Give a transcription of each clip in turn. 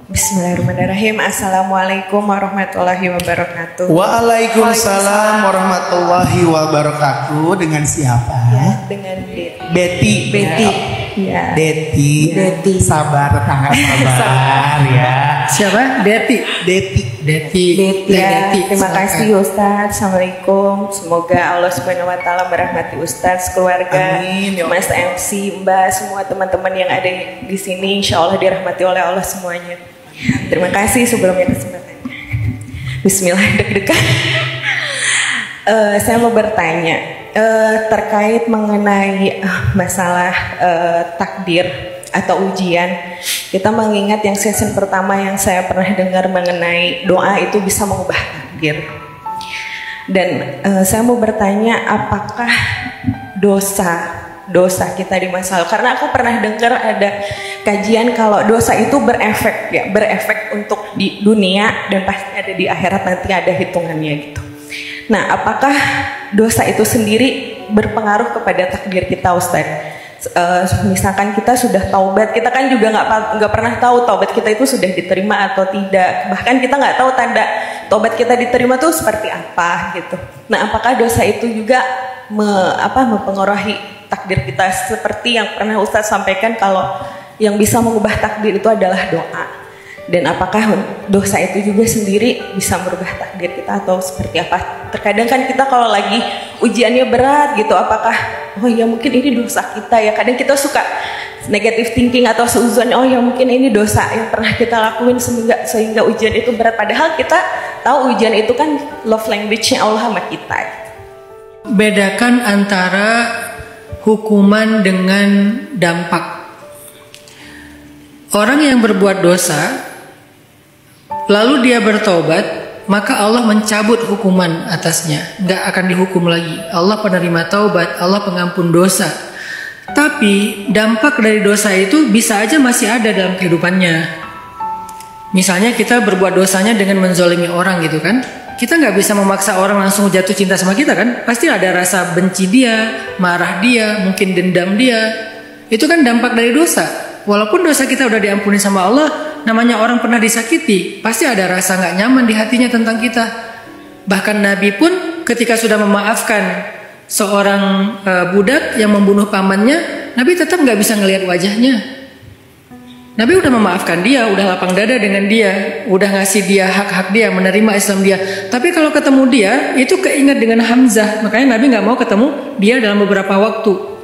Bismillahirrahmanirrahim. Assalamualaikum warahmatullahi wabarakatuh. Waalaikumsalam warahmatullahi wabarakatuh. Dengan siapa? Ya, dengan Betty. Ya. Betty. Sabar, tangan sabar ya. Siapa? Betty. Ya, terima kasih Ustadz. Assalamualaikum. Semoga Allah Subhanahu Wa Taala merahmati Ustadz, keluarga, Amin, ya Mas MC, Mbak, semua teman-teman yang ada di sini. Insya Allah dirahmati oleh Allah semuanya. Terima kasih sebelumnya kesempatannya. Bismillah, deg-degan. Saya mau bertanya terkait mengenai masalah takdir atau ujian. Kita mengingat yang season pertama yang saya pernah dengar mengenai doa itu bisa mengubah takdir. Dan saya mau bertanya, apakah dosa kita di masa lalu? Karena aku pernah dengar ada kajian kalau dosa itu berefek untuk di dunia dan pasti ada di akhirat, nanti ada hitungannya gitu. Nah, apakah dosa itu sendiri berpengaruh kepada takdir kita, Ustadz? Misalkan kita sudah taubat, kita kan juga nggak pernah tahu taubat kita itu sudah diterima atau tidak. Bahkan kita nggak tahu tanda taubat kita diterima tuh seperti apa gitu. Nah, apakah dosa itu juga mempengaruhi takdir kita seperti yang pernah Ustadz sampaikan kalau yang bisa mengubah takdir itu adalah doa? Dan apakah dosa itu juga sendiri bisa merubah takdir kita atau seperti apa? Terkadang kan kita kalau lagi ujiannya berat gitu, apakah oh ya mungkin ini dosa kita ya. Kadang kita suka negative thinking atau seuzon, oh ya mungkin ini dosa yang pernah kita lakuin sehingga ujian itu berat. Padahal kita tahu ujian itu kan love language-nya Allah sama kita. Bedakan antara hukuman dengan dampak. Orang yang berbuat dosa lalu dia bertobat, maka Allah mencabut hukuman atasnya, nggak akan dihukum lagi. Allah penerima taubat, Allah pengampun dosa. Tapi dampak dari dosa itu bisa aja masih ada dalam kehidupannya. Misalnya kita berbuat dosanya dengan menzolimi orang gitu kan, kita nggak bisa memaksa orang langsung jatuh cinta sama kita kan. Pasti ada rasa benci dia, marah dia, mungkin dendam dia. Itu kan dampak dari dosa. Walaupun dosa kita udah diampuni sama Allah, namanya orang pernah disakiti, pasti ada rasa nggak nyaman di hatinya tentang kita. Bahkan Nabi pun ketika sudah memaafkan seorang budak yang membunuh pamannya, Nabi tetap nggak bisa ngelihat wajahnya. Nabi udah memaafkan dia, udah lapang dada dengan dia, udah ngasih dia hak-hak dia, menerima Islam dia. Tapi kalau ketemu dia, itu keingat dengan Hamzah. Makanya Nabi nggak mau ketemu dia dalam beberapa waktu.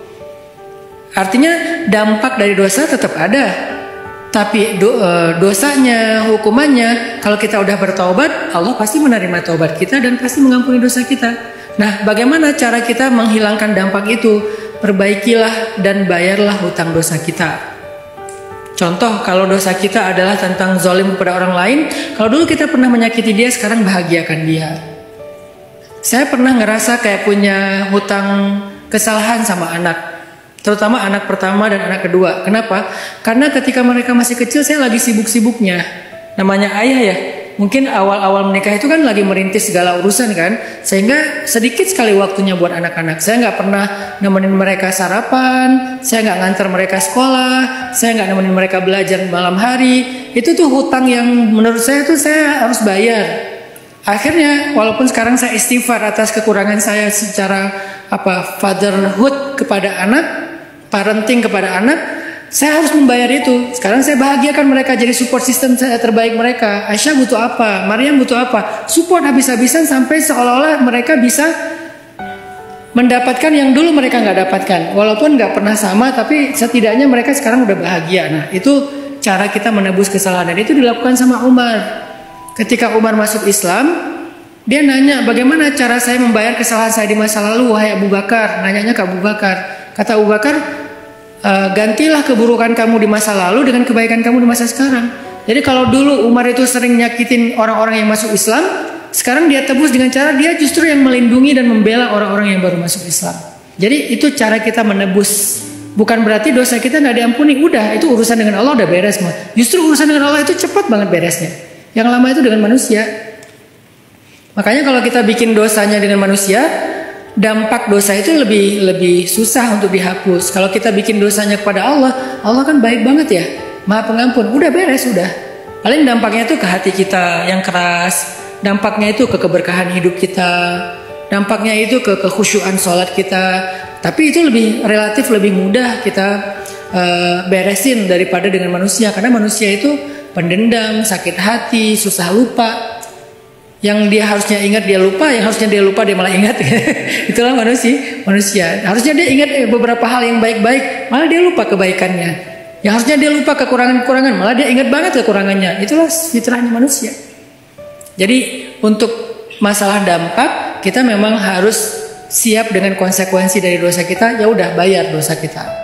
Artinya dampak dari dosa tetap ada. Tapi dosanya, hukumannya, kalau kita udah bertaubat, Allah pasti menerima taubat kita dan pasti mengampuni dosa kita. Nah, bagaimana cara kita menghilangkan dampak itu? Perbaikilah dan bayarlah hutang dosa kita. Contoh, kalau dosa kita adalah tentang zalim kepada orang lain, kalau dulu kita pernah menyakiti dia, sekarang bahagiakan dia. Saya pernah ngerasa kayak punya hutang kesalahan sama anak. Terutama anak pertama dan anak kedua. Kenapa? Karena ketika mereka masih kecil saya lagi sibuk-sibuknya. Namanya ayah ya. Mungkin awal-awal menikah itu kan lagi merintis segala urusan kan. Sehingga sedikit sekali waktunya buat anak-anak. Saya nggak pernah nemenin mereka sarapan. Saya nggak nganter mereka sekolah. Saya nggak nemenin mereka belajar malam hari. Itu tuh hutang yang menurut saya tuh saya harus bayar. Akhirnya walaupun sekarang saya istighfar atas kekurangan saya secara fatherhood kepada anak, parenting kepada anak, saya harus membayar itu. Sekarang saya bahagiakan mereka, jadi support system saya terbaik mereka. Aisyah butuh apa, Maryam butuh apa, support habis-habisan sampai seolah-olah mereka bisa mendapatkan yang dulu mereka nggak dapatkan. Walaupun nggak pernah sama, tapi setidaknya mereka sekarang udah bahagia. Nah, itu cara kita menebus kesalahan, dan itu dilakukan sama Umar. Ketika Umar masuk Islam, dia nanya, bagaimana cara saya membayar kesalahan saya di masa lalu, wahai Abu Bakar? Nanyanya ke Abu Bakar. Kata Abu Bakar, gantilah keburukan kamu di masa lalu dengan kebaikan kamu di masa sekarang. Jadi kalau dulu Umar itu sering nyakitin orang-orang yang masuk Islam, sekarang dia tebus dengan cara dia justru yang melindungi dan membela orang-orang yang baru masuk Islam. Jadi itu cara kita menebus. Bukan berarti dosa kita nggak diampuni. Udah, itu urusan dengan Allah udah beres mah. Justru urusan dengan Allah itu cepat banget beresnya. Yang lama itu dengan manusia. Makanya kalau kita bikin dosanya dengan manusia, dampak dosa itu lebih susah untuk dihapus. Kalau kita bikin dosanya kepada Allah, Allah kan baik banget ya, Maha Pengampun. Udah beres, udah. Paling dampaknya itu ke hati kita yang keras, dampaknya itu ke keberkahan hidup kita, dampaknya itu ke kekhusyuan sholat kita. Tapi itu relatif lebih mudah kita beresin daripada dengan manusia, karena manusia itu pendendam, sakit hati, susah lupa. Yang dia harusnya ingat dia lupa, yang harusnya dia lupa dia malah ingat. Itulah manusia. Harusnya dia ingat beberapa hal yang baik-baik, malah dia lupa kebaikannya. Yang harusnya dia lupa kekurangan-kekurangan, malah dia ingat banget kekurangannya. Itulah fitrahnya manusia. Jadi untuk masalah dampak, kita memang harus siap dengan konsekuensi dari dosa kita. Ya udah, bayar dosa kita.